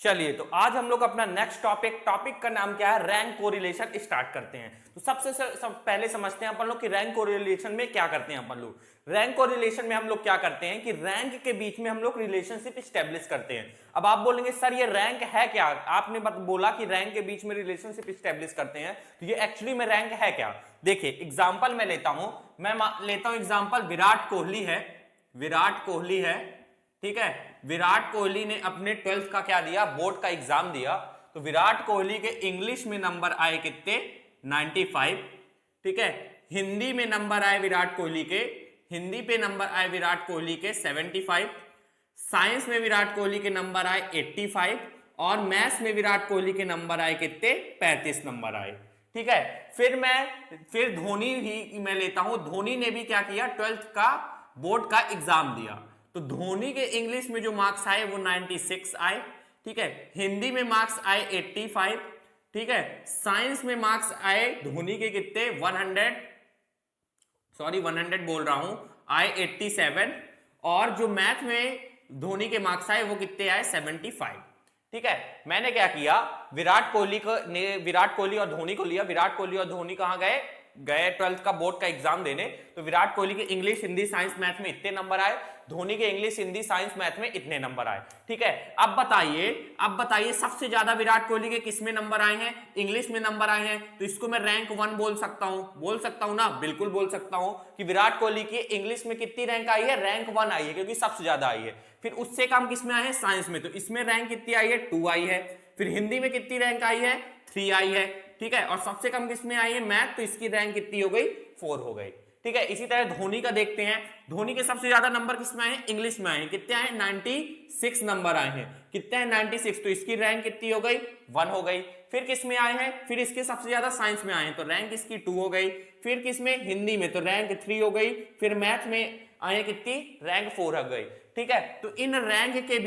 चलिए, तो आज हम लोग अपना नेक्स्ट टॉपिक का नाम क्या है, रैंक कोरिलेशन स्टार्ट करते हैं। तो सब पहले समझते हैं अपन लोग कि रैंक कोरिलेशन में क्या करते हैं अपन लोग। रैंक कोरिलेशन में हम लोग क्या करते हैं कि रैंक के बीच में हम लोग रिलेशनशिप स्टेब्लिश करते हैं। अब आप बोलेंगे सर ये रैंक है क्या, आपने बोला कि रैंक के बीच में रिलेशनशिप स्टेब्लिश करते हैं, तो ये एक्चुअली में रैंक है क्या। देखिए एग्जाम्पल मैं लेता हूं, मैं लेता हूं एग्जाम्पल विराट कोहली है, ठीक है। विराट कोहली ने अपने 12th का क्या दिया, बोर्ड का एग्जाम दिया। तो विराट कोहली के इंग्लिश में नंबर आए कितने, 95, ठीक है। हिंदी में नंबर आए विराट कोहली के, हिंदी पे नंबर आए विराट कोहली के 75, साइंस में विराट कोहली के नंबर आए 85 और मैथ्स में विराट कोहली के नंबर आए कितने, 35 नंबर आए, ठीक है। फिर धोनी ही मैं लेता हूं, धोनी ने भी क्या किया, 12th का बोर्ड का एग्जाम दिया। तो धोनी के इंग्लिश में जो मार्क्स आए वो 96 आए, ठीक है। हिंदी में मार्क्स आए 85, ठीक है। साइंस में मार्क्स आए धोनी के कितने 100 बोल रहा हूं, आए 87 और जो मैथ में धोनी के मार्क्स आए वो कितने आए 75, ठीक है। मैंने क्या किया, विराट कोहली और धोनी को लिया। विराट कोहली और धोनी कहां गए 12th का बोर्ड का एग्जाम देने। तो विराट कोहली के इंग्लिश हिंदी साइंस मैथ में इतने नंबर आए, धोनी के इंग्लिश हिंदी साइंस मैथ में इतने नंबर आए, ठीक है। अब बताइए सबसे ज्यादा विराट कोहली के किस में नंबर आए हैं, इंग्लिश में नंबर आए हैं। तो इसको मैं रैंक 1 बोल सकता हूं ना, बिल्कुल बोल सकता हूं कि विराट कोहली की इंग्लिश में कितनी रैंक आई है, रैंक 1 आई है, क्योंकि सबसे ज्यादा आई है। फिर उससे कम किस में आए हैं, साइंस में। तो इसमें रैंक कितनी आई है, 2 आई है। फिर हिंदी में कितनी रैंक आई है, 3 आई है, ठीक है। और सबसे कम किसमें आई है, मैथ। तो इसकी रैंक कितनी हो गई, 4 हो गई, ठीक है। इसी तरह धोनी का देखते हैं, धोनी के सबसे ज्यादा नंबर किसमें आए, इंग्लिश में आए हैं। कितने आए, 96 नंबर आए हैं। कितने हैं, 96। तो इसकी रैंक कितनी हो गई, 1 हो गई। फिर किस में आए हैं, फिर इसके सबसे ज्यादा साइंस में आए हैं, तो रैंक इसकी 2 हो गई। फिर किसमें, हिंदी में, तो रैंक 3 हो गई। फिर मैथ में आए कितनी, रैंक 4 हो गई, ठीक है। तो इन रैंक के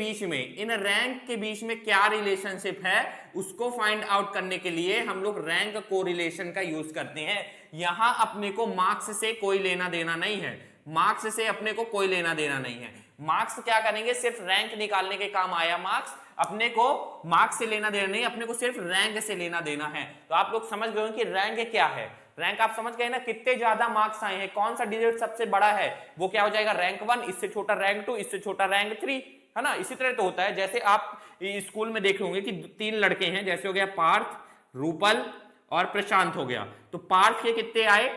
बीच में क्या रिलेशनशिप है उसको फाइंड आउट करने के लिए हम लोग रैंक कोरिलेशन का यूज करते हैं। यहां अपने को मार्क्स से कोई लेना देना नहीं है, मार्क्स से अपने को कोई लेना देना नहीं है। मार्क्स क्या करेंगे, सिर्फ रैंक निकालने के काम आया मार्क्स, अपने को मार्क्स से लेना देना नहीं, अपने को सिर्फ रैंक से लेना देना है। तो आप लोग समझ गए कि रैंक क्या है। रैंक आप समझ गए ना, कितने ज्यादा मार्क्स आए हैं, कौन सा डिजिट सबसे बड़ा है, वो क्या हो जाएगा, रैंक 1, इससे छोटा रैंक 2, इससे छोटा रैंक 3, है ना। इसी तरह तो होता है, जैसे आप स्कूल में देखे होंगे कि 3 लड़के हैं, जैसे हो गया पार्थ, रूपल और प्रशांत हो गया। तो पार्थ के कितने आए,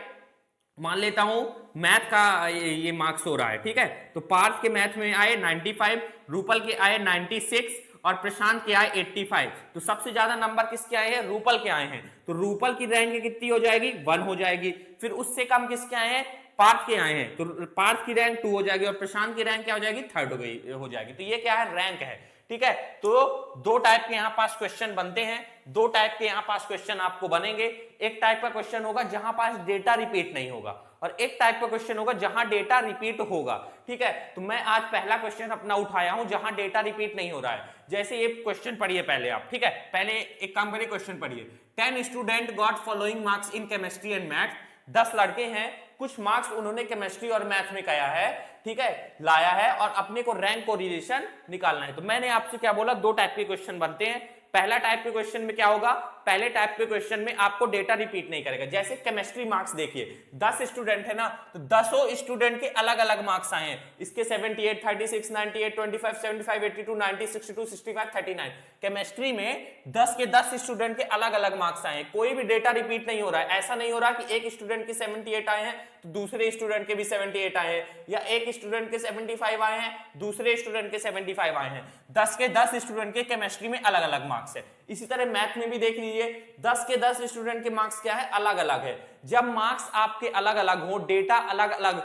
मान लेता हूं मैथ का ये मार्क्स हो रहा है, ठीक है। तो पार्थ के मैथ में आए 95, रूपल के आए 96 और प्रशांत के आए 85। तो सबसे ज्यादा नंबर किसके आए हैं, रूपल के आए हैं। तो रूपल की रैंक कितनी हो जाएगी, 1 हो जाएगी। फिर उससे कम किसके आए हैं, पार्थ के आए हैं। तो पार्थ की रैंक 2 हो जाएगी और प्रशांत की रैंक क्या हो जाएगी, 3rd हो जाएगी। तो ये क्या है, रैंक है, ठीक है। तो 2 टाइप के यहां पास क्वेश्चन बनते हैं, 2 टाइप के यहां पास क्वेश्चन आपको बनेंगे। एक टाइप का क्वेश्चन होगा जहां पास डेटा रिपीट नहीं होगा और एक टाइप का क्वेश्चन होगा जहां डेटा रिपीट होगा, ठीक है। तो मैं आज पहला क्वेश्चन अपना उठाया हूं जहां डेटा रिपीट नहीं हो रहा है। जैसे ये क्वेश्चन पढ़िए पहले आप, ठीक है। पहले एक काम करिए, क्वेश्चन पढ़िए। 10 student got following marks in chemistry and maths. 10 लड़के हैं, कुछ मार्क्स उन्होंने केमिस्ट्री और मैथ में कहा है, ठीक है, लाया है, और अपने को रैंक कोरिलेशन निकालना है। तो मैंने आपसे क्या बोला, 2 टाइप के क्वेश्चन बनते हैं। पहला टाइप के क्वेश्चन में क्या होगा, पहले टाइप के क्वेश्चन में आपको डेटा रिपीट नहीं करेगा। जैसे केमिस्ट्री मार्क्स देखिए, 10 स्टूडेंट है ना, तो 10 स्टूडेंट के अलग अलग मार्क्स आए हैं। इसके 78, 36, 98, 25, 75, 82, 90, 62, 65, 39। केमिस्ट्री में 10 के 10 स्टूडेंट के अलग अलग मार्क्स आए हैं, कोई भी डेटा रिपीट नहीं हो रहा है। ऐसा नहीं हो रहा कि एक स्टूडेंट के 78 आए हैं तो दूसरे स्टूडेंट के भी 78 आए हैं, या एक स्टूडेंट के 75 आए हैं दूसरे स्टूडेंट के 75 आए हैं। 10 के 10 स्टूडेंट के केमिस्ट्री में अलग अलग मार्क्स है। इसी तरह मैथ में भी देख लीजिए, 10 के 10 स्टूडेंट के मार्क्स क्या है, अलग अलग है। जब मार्क्स आपके अलग अलग हो, डेटा अलग अलग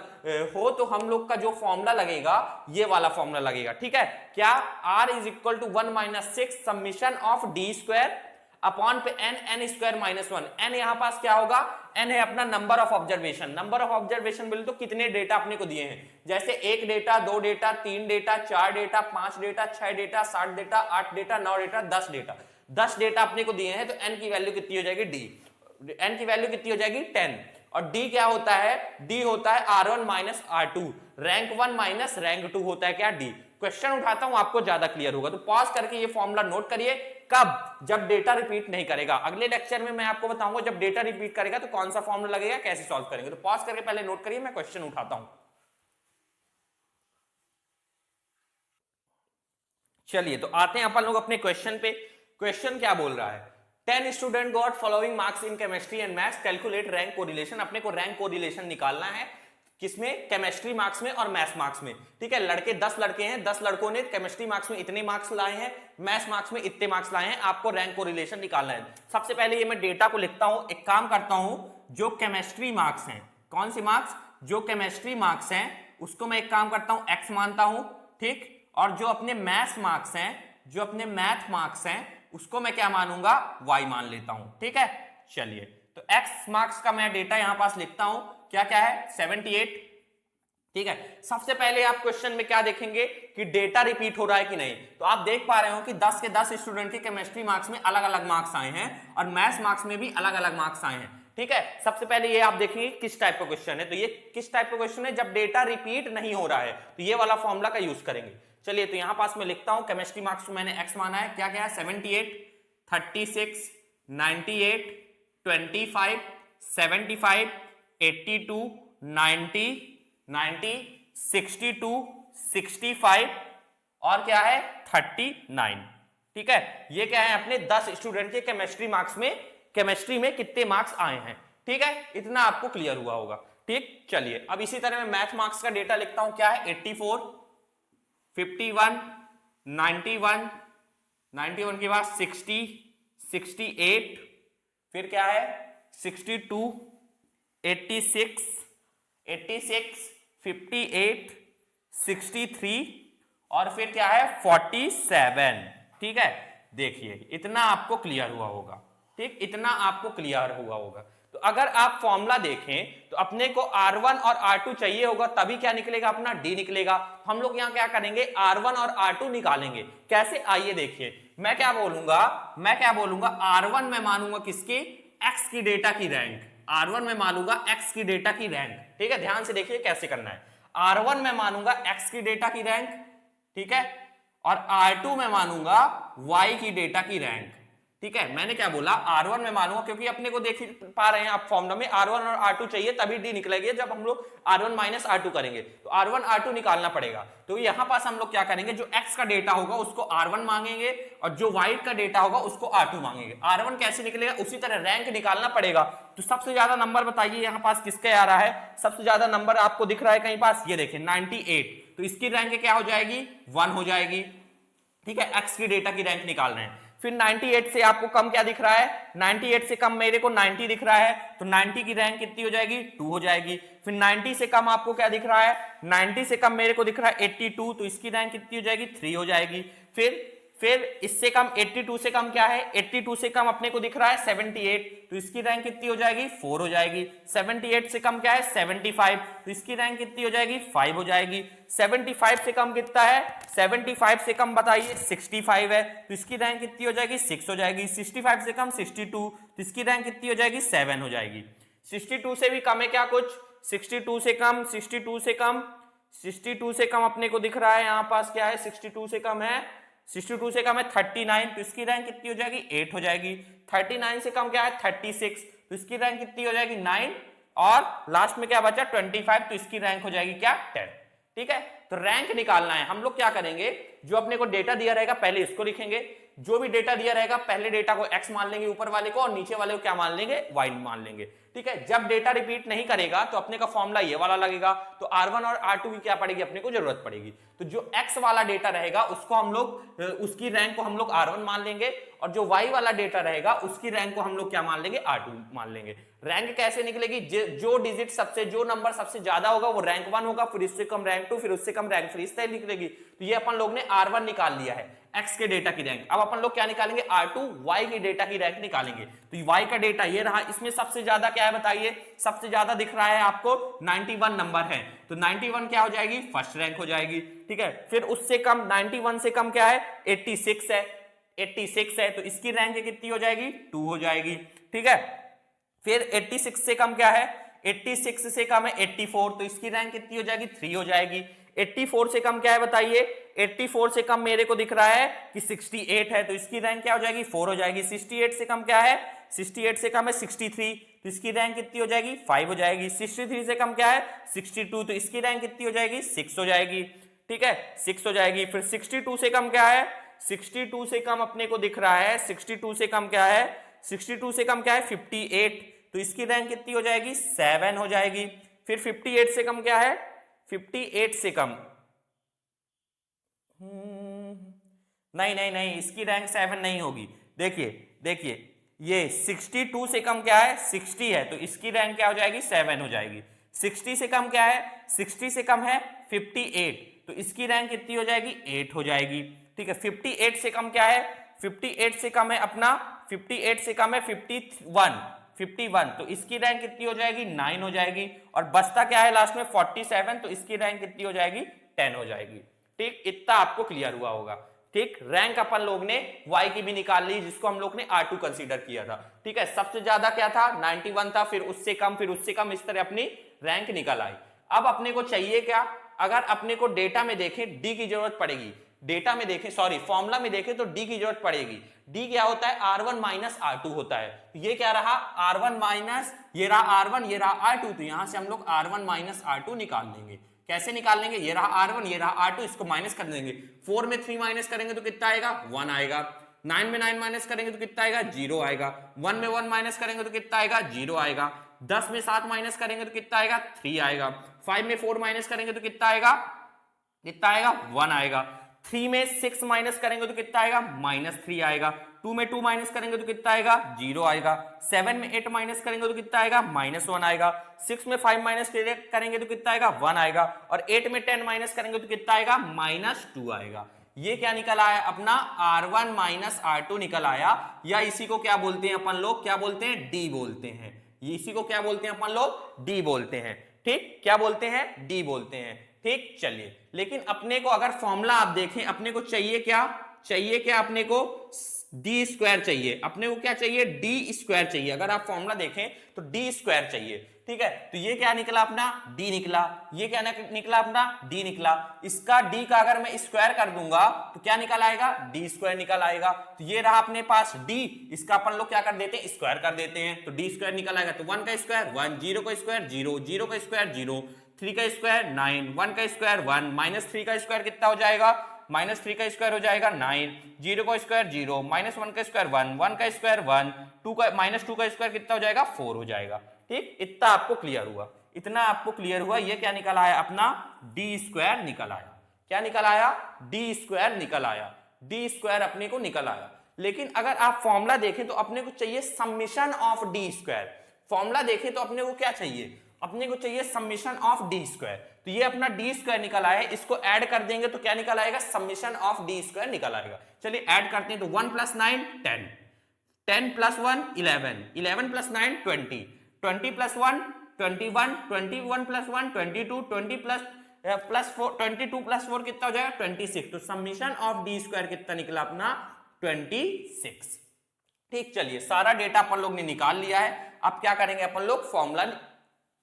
हो, तो हम लोग का जो फॉर्मूला लगेगा ये वाला फॉर्मूला लगेगा, ठीक है। क्या, R = 1 - 6 summation of d square upon पे n स्क्वायर -1। n यहां पास क्या होगा, n है अपना number of observation. Number of observation बोले तो कितने डेटा अपने को दिए हैं, जैसे 1 data, 2 data, 3 data, 4 data, 5 data, 6 data, 7 data, 8 data, 9 data, 10 data. 10 data अपने को दिए हैं, तो n की वैल्यू कितनी हो जाएगी, d। n की वैल्यू कितनी हो जाएगी, 10। और d क्या होता है, d होता है R1 - R2, रैंक 1 - रैंक 2 होता है क्या, d। क्वेश्चन उठाता हूं आपको ज्यादा क्लियर होगा। तो पॉज करके ये फॉर्मूला नोट करिए। कब? जब डेटा रिपीट नहीं करेगा। अगले लेक्चर में मैं आपको बताऊंगा जब डेटा रिपीट करेगा तो कौन सा फॉर्मूला लगेगा, कैसे सॉल्व करेंगे। तो पॉज करके पहले नोट करिए, मैं क्वेश्चन उठाता हूं। चलिए तो आते हैं अपन लोग अपने क्वेश्चन पे। क्वेश्चन क्या बोल रहा है? 10 student got following marks in chemistry and maths, calculate rank correlation. अपने को रैंक कोरिलेशन निकालना है, किसमें? केमिस्ट्री मार्क्स में और मैथ्स मार्क्स में। ठीक है, लड़के 10 लड़के हैं, 10 लड़कों ने केमिस्ट्री मार्क्स में इतने मार्क्स लाए हैं, मैथ्स मार्क्स में इतने मार्क्स लाए हैं। आपको रैंक कोरिलेशन निकालना है। सबसे पहले ये मैं डेटा को लिखता हूं। एक काम करता हूं, जो केमिस्ट्री मार्क्स हैं, कौन सी मार्क्स? जो केमिस्ट्री मार्क्स हैं उसको मैं एक काम करता हूं x मानता हूं, ठीक। और जो अपने मैथ्स मार्क्स हैं, जो अपने मैथ मार्क्स हैं, उसको मैं क्या मानूंगा? y मान लेता हूं, ठीक है। चलिए तो x मार्क्स का मैं डेटा यहां पास लिखता हूं। क्या क्या है? 78, ठीक है। सबसे पहले आप क्वेश्चन में क्या देखेंगे कि डेटा रिपीट हो रहा है कि नहीं। तो आप देख पा रहे हो कि 10 के 10 स्टूडेंट के केमिस्ट्री मार्क्स में अलग अलग मार्क्स आए हैं और मैथ्स मार्क्स में भी अलग अलग मार्क्स आए हैं, ठीक है। सबसे पहले ये आप देखेंगे किस टाइप का क्वेश्चन है। तो ये किस टाइप का क्वेश्चन है? जब डेटा रिपीट नहीं हो रहा है तो ये वाला फॉर्मूला का यूज करेंगे। चलिए तो यहां पास मैं लिखता हूं, केमिस्ट्री मार्क्स मैंने x माना है। क्या क्या है? 78, 36, 98, 25, 75, 82, 90, 90, 62, 65 और क्या है? 39, ठीक है। ये क्या है? अपने 10 स्टूडेंट के केमिस्ट्री मार्क्स में, केमिस्ट्री में कितने मार्क्स आए हैं, ठीक है। इतना आपको क्लियर हुआ होगा, ठीक। चलिए अब इसी तरह मैं मैथ मार्क्स का डेटा लिखता हूं। क्या है? 84, 51, 91, 91 के बाद 60, 68, फिर क्या है? 62, 86, 86, 58, 63 और फिर क्या है? 47, ठीक है। देखिए इतना आपको क्लियर हुआ होगा, ठीक। इतना आपको क्लियर हुआ होगा। तो अगर आप फॉर्मूला देखें तो अपने को R1 और R2 चाहिए होगा, तभी क्या निकलेगा? अपना D निकलेगा। हम लोग यहां क्या करेंगे? R1 और R2 निकालेंगे। कैसे? आइए देखिए, मैं क्या बोलूंगा? R1 में मानूंगा किसकी? X की डेटा की रैंक। R1 में मानूंगा X की डेटा की रैंक, ठीक है। ध्यान से देखिए कैसे करना है। R1 में मानूंगा X की डेटा की रैंक, ठीक है। और R2 में मानूंगा Y की डेटा की रैंक, ठीक है। मैंने क्या बोला? R1 में मानूंगा, क्योंकि अपने को देख पा रहे हैं आप फॉर्मूला में R1 और R2 चाहिए, तभी D निकलेगी। जब हम लोग R1 माइनस R2 करेंगे तो R1 R2 निकालना पड़ेगा। तो यहां पास हम लोग क्या करेंगे? जो X का डेटा होगा उसको R1 मांगेंगे और जो Y का डेटा होगा उसको R2 मांगेंगे। R1 कैसे निकलेगा? उसी तरह रैंक निकालना पड़ेगा। तो सबसे ज्यादा नंबर बताइए यहां पास किसका आ रहा है? सबसे ज्यादा नंबर आपको दिख रहा है कहीं पास? ये देखिए 98। तो इसकी रैंक क्या हो जाएगी? 1 हो जाएगी, ठीक है। X की डेटा की रैंक निकाल रहे हैं। फिर 98 से आपको कम क्या दिख रहा है? 98 से कम मेरे को 90 दिख रहा है, तो 90 की रैंक कितनी हो जाएगी? 2 हो जाएगी। फिर 90 से कम आपको क्या दिख रहा है? 90 से कम मेरे को दिख रहा है 82, तो इसकी रैंक कितनी हो जाएगी? 3 हो जाएगी। फिर इससे कम 82 से कम क्या है? 82 से कम अपने को दिख रहा है 78, तो इसकी रैंक कितनी हो जाएगी? 4 हो जाएगी। 78 से कम क्या है? 75, तो इसकी रैंक कितनी हो जाएगी? 5 हो जाएगी। 75 से कम कितना है? 75 से कम बताइए 65 है, तो इसकी रैंक कितनी हो जाएगी? 6 हो जाएगी। 65 से कम 62, तो इसकी रैंक कितनी हो जाएगी? 7 हो जाएगी। 62 से भी कम है क्या कुछ? 62 से कम, 62 से कम, 62 से कम अपने को दिख रहा है यहाँ पास क्या है? 62 से कम है, 62 से कम है 39, तो इसकी रैंक कितनी हो जाएगी? 8 हो जाएगी। 39 से कम क्या है? 36, तो इसकी रैंक कितनी हो जाएगी? 9 और लास्ट में क्या बचा? 25, तो इसकी रैंक हो जाएगी क्या? 10, ठीक है। तो रैंक निकालना है। हम लोग क्या करेंगे? जो अपने को डेटा दिया रहेगा पहले इसको लिखेंगे। जो भी डेटा दिया रहेगा पहले डेटा को x मान लेंगे ऊपर वाले को, और नीचे वाले को क्या मान लेंगे? y मान लेंगे, ठीक है। जब डेटा रिपीट नहीं करेगा तो अपने का फॉर्मूला ये वाला लगेगा। तो R1 और R2 की क्या पड़ेगी? अपने को जरूरत पड़ेगी। तो जो x वाला डेटा रहेगा उसको हम लोग, उसकी रैंक को हम लोग R1 मान लेंगे, और जो y वाला डेटा रहेगा उसकी रैंक को हम लोग क्या मान लेंगे? R2 मान लेंगे। रैंक कैसे निकलेगी? जो डिजिट सबसे, जो नंबर सबसे ज्यादा होगा वो रैंक 1 होगा, फिर उससे कम रैंक 2, फिर उससे कम रैंक 3, इस तरह निकलेगी। तो ये अपन लोग ने R1 निकाल लिया है, x के डेटा की रैंक। अब अपन लोग क्या निकालेंगे? R2 y की डेटा की रैंक निकालेंगे। तो y का डेटा ये रहा, इसमें सबसे ज्यादा क्या है बताइए? सबसे ज्यादा दिख रहा है आपको 91 नंबर है, तो 91 क्या हो जाएगी? फर्स्ट रैंक हो जाएगी, ठीक है। फिर उससे कम 91 से कम क्या है? 86 है, 86 है, तो इसकी रैंक कितनी हो जाएगी? 2 हो जाएगी, ठीक है। फिर 86 से कम क्या है? 86 से कम है 84, तो इसकी रैंक कितनी हो जाएगी? 3 हो जाएगी। 84 से कम क्या है बताइए? 84 से कम मेरे को दिख रहा है कि 68 है, तो इसकी रैंक क्या हो जाएगी 4 हो जाएगी। 68 से कम क्या है 68 से कम है 63, तो इसकी रैंक कितनी हो जाएगी 5 हो जाएगी। 63 से कम क्या है 62, तो इसकी रैंक कितनी हो जाएगी 6 हो जाएगी। ठीक है 6 हो जाएगी। फिर 62 से कम क्या है 62 से कम अपने को दिख रहा है 62 से कम क्या है 62 से कम क्या है 58, तो इसकी रैंक कितनी हो जाएगी 7 हो जाएगी। फिर 58 से कम क्या है 58 से कम नहीं नहीं नहीं, इसकी रैंक 7 नहीं होगी। देखिए देखिए ये 62 से कम क्या है 60 है, तो इसकी रैंक क्या हो जाएगी 7 हो जाएगी। 60 से कम क्या है 60 से कम है 58, तो इसकी रैंक कितनी हो जाएगी 8 हो जाएगी। ठीक है 58 से कम क्या है 58 से कम है अपना 58 से कम है 51, तो इसकी रैंक कितनी हो जाएगी 9 हो जाएगी। और बचता क्या है लास्ट में 47, तो इसकी रैंक कितनी हो जाएगी 10 हो जाएगी। ठीक इतना आपको क्लियर हुआ होगा। ठीक रैंक अपन लोग ने y की भी निकाल ली जिसको हम लोग ने R2 कंसीडर किया था। ठीक है सबसे ज्यादा क्या था 91 था, फिर उससे कम, इस तरह अपनी रैंक निकल आई। अब अपने को चाहिए क्या, अगर अपने को डेटा में देखें डी की जरूरत पड़ेगी, डेटा में देखें सॉरी फॉर्मूला में देखें तो डी की जरूरत पड़ेगी। डी क्या होता है R1 माइनस R2 होता है। ये क्या रहा R1 माइनस ये रहा R1 ये रहा R2, तो यहां से हम लोग R1 माइनस R2 निकाल लेंगे। कैसे निकाल लेंगे, ये रहा R1 ये रहा R2, इसको माइनस कर देंगे। 4 में 3 माइनस करेंगे तो कितना आएगा 1 आएगा। 9 में 9 माइनस करेंगे तो कितना आएगा 0 आएगा। 1 में 1 माइनस करेंगे तो कितना आएगा 0 आएगा। 10 में 7 माइनस करेंगे तो कितना आएगा 3 आएगा। 5 में 4 माइनस करेंगे तो कितना आएगा 1 आएगा। 3 में 6 माइनस करेंगे तो कितना आएगा -3 आएगा। 2 में 2 माइनस करेंगे तो कितना आएगा 0 आएगा। 7 में 8 माइनस करेंगे तो कितना आएगा -1 आएगा। 6 में 5 माइनस करेंगे तो कितना आएगा 1 आएगा। और 8 में 10 माइनस करेंगे तो कितना आएगा -2 आएगा। ये क्या निकल आया अपना R1 माइनस R2 निकल आया, या इसी को क्या बोलते हैं अपन लोग, क्या बोलते हैं डी बोलते हैं। इसी को क्या बोलते हैं अपन लोग डी बोलते हैं। ठीक क्या बोलते हैं डी बोलते हैं। ठीक चलिए, लेकिन अपने को अगर फॉर्मूला आप देखें अपने को चाहिए क्या अपने को डी स्क्वायर चाहिए। अपने को क्या चाहिए डी स्क्वायर चाहिए। अगर आप फॉर्मूला देखें तो डी स्क्वायर चाहिए। ठीक है तो ये क्या निकला अपना डी निकला, ये क्या निकला अपना डी निकला। इसका डी का अगर मैं स्क्वायर कर दूंगा तो क्या निकल आएगा डी स्क्वायर निकल आएगा। तो ये रहा अपने पास डी, इसका अपन लोग क्या कर देते हैं स्क्वायर कर देते हैं, तो डी स्क्वायर निकल आएगा। तो 1 का स्क्वायर 1, 0 का स्क्वायर 0, 0 का स्क्वायर 0, 3 का स्क्वायर 9, 1 का स्क्वायर 1, -3 का स्क्वायर कितना हो जाएगा -3 का स्क्वायर हो जाएगा 9, 0 का स्क्वायर 0, -1 का स्क्वायर 1, 1 का स्क्वायर 1, 2 का स्क्वायर कितना हो जाएगा 4 हो जाएगा। ठीक इतना आपको क्लियर हुआ, इतना आपको क्लियर हुआ। ये क्या निकल आया अपना डी स्क्वायर निकल आया। क्या निकल आया डी स्क्वायर निकल आया। डी स्क्वायर अपने को निकल आया। लेकिन अगर आप फॉर्मूला देखें तो अपने को चाहिए summation of D square. Formula देखें तो अपने को क्या चाहिए, अपने को चाहिए समेशन ऑफ डी स्क्वायर। तो ये अपना डी स्क्वायर निकल आया है, इसको ऐड कर देंगे तो क्या निकल आएगा समेशन ऑफ डी स्क्वायर निकल आएगा। चलिए ऐड करते हैं तो 1 + 9 10, 10 + 1 11, 11 + 9 20, 20 + 1 21, 21 + 1 22, 20 + 4 22 + 4 कितना हो जाएगा 26। तो समेशन ऑफ डी स्क्वायर कितना निकला अपना 26। ठीक चलिए सारा डेटा अपन लोग ने निकाल लिया है। अब क्या करेंगे अपन लोग फॉर्मूला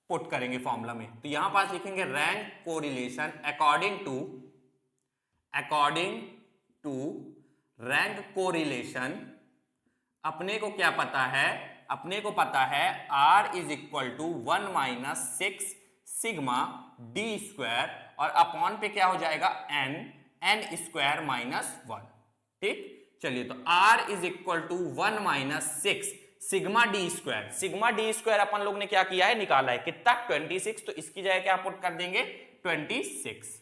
पुट करेंगे फॉर्मूला में। तो यहां पास लिखेंगे rank correlation according to rank correlation. अपने को क्या पता है, अपने को पता है R = 1 - 6 सिग्मा डी स्क्वायर और अपॉन पे क्या हो जाएगा n स्क्वायर -1। ठीक चलिए तो R = 1 - 6 sigma D square. Sigma D square upon लोग ने क्या किया है निकाला है कितना 26। तो इसकी जगह क्या पुट कर देंगे 26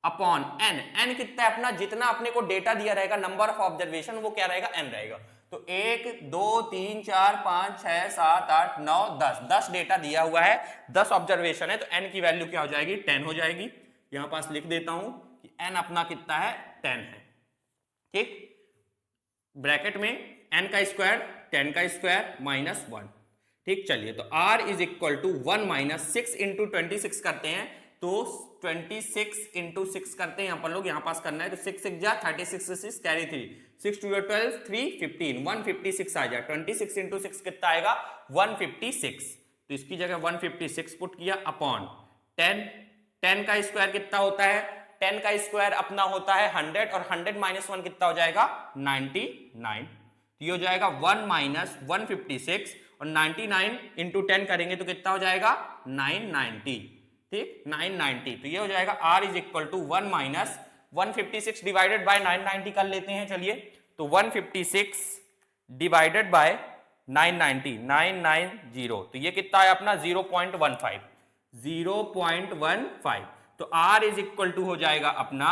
अपॉन n कितना है अपना जितना अपने को डेटा दिया रहेगा नंबर ऑफ ऑब्जर्वेशन वो क्या रहेगा n रहेगा। तो 1 2 3 4 5 6 7 8 9 10 डेटा दिया हुआ है, 10 ऑब्जर्वेशन है, तो n की वैल्यू क्या हो जाएगी 10 हो जाएगी। यहां पास लिख देता हूं कि n अपना कितना है 10 है। ठीक ब्रैकेट में n का स्क्वायर 10 का स्क्वायर -1। ठीक चलिए तो R = 1 - 6 × 26 करते हैं तो 26 × 6 करते हैं अपन लोग। यहां पास करना है तो 6 6 जा 36 से 6 कैरी 3, 6 2 12 3 15 156 आ जाए। 26 × 6 कितना आएगा 156। तो इसकी जगह 156 पुट किया अपॉन 10 का स्क्वायर कितना होता है 10 का स्क्वायर अपना होता है 100 और 100 माइनस 1 कितना हो जाएगा 99। तो ये हो जाएगा 1 माइनस 156 और 99 इंटू 10 करेंगे तो कितना हो जाएगा 990। ठीक 990। तो ये हो जाएगा R is equal to 1 minus 156 divided by 990 कर लेते हैं। चलिए तो 156 डिवाइडेड बाय 990 990 तो ये कितना है अपना 0.15 0.15। तो R इज इक्वल टू हो जाएगा अपना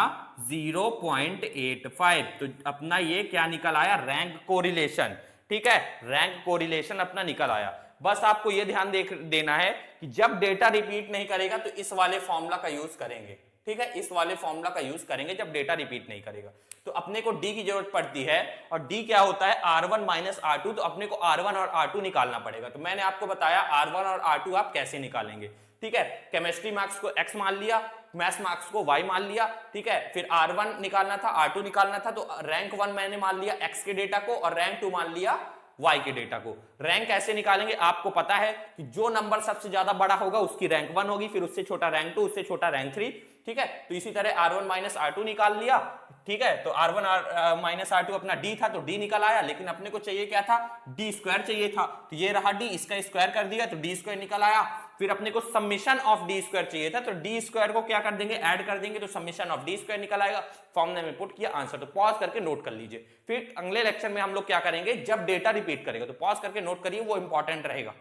0.85। तो अपना ये क्या निकल आया रैंक कोरिलेशन। ठीक है रैंक कोरिलेशन अपना निकल आया। बस आपको ये ध्यान देना है कि जब डेटा रिपीट नहीं करेगा तो इस वाले फॉर्मूला का यूज करेंगे। ठीक है इस वाले फॉर्मूला का यूज करेंगे जब डेटा रिपीट नहीं करेगा। तो अपने को D की जरूरत पड़ती है और D क्या होता है R1 माइनस R2। तो अपने को R1 और R2 निकालना पड़ेगा। तो मैंने आपको बताया R1 और R2 आप कैसे निकालेंगे। ठीक है केमिस्ट्री मार्क्स को X मान लिया, मैथ्स मार्क्स को Y मान लिया। ठीक है फिर R1 निकालना था R2 निकालना था तो रैंक 1 मैंने मान लिया X के डेटा को और रैंक 2 मान लिया Y के डेटा को। रैंक कैसे निकालेंगे आपको पता है कि जो नंबर सबसे ज्यादा बड़ा होगा उसकी रैंक 1 होगी, फिर उससे छोटा रैंक 2, उससे छोटा रैंक 3। ठीक है तो इसी तरह R1 माइनस R2 निकाल लिया। ठीक है तो R1 माइनस R2 अपना D था तो D निकल आया, लेकिन अपने को चाहिए क्या था D स्क्वायर चाहिए था। तो ये रहा D, इसका स्क्वायर कर दिया तो D स्क्वायर निकल आया। फिर अपने को समीशन ऑफ D स्क्वायर चाहिए था तो D स्क्वायर को क्या कर देंगे ऐड कर देंगे तो समीशन ऑफ D स्क्वायर निकल आएगा। फॉर्मूले में पुट किया आंसर। तो पॉज करके नोट कर लीजिए। फिर अगले लेक्चर में हम लोग क्या करेंगे जब डेटा रिपीट करेगा तो पॉज करके नोट करिए वो इंपॉर्टेंट रहेगा।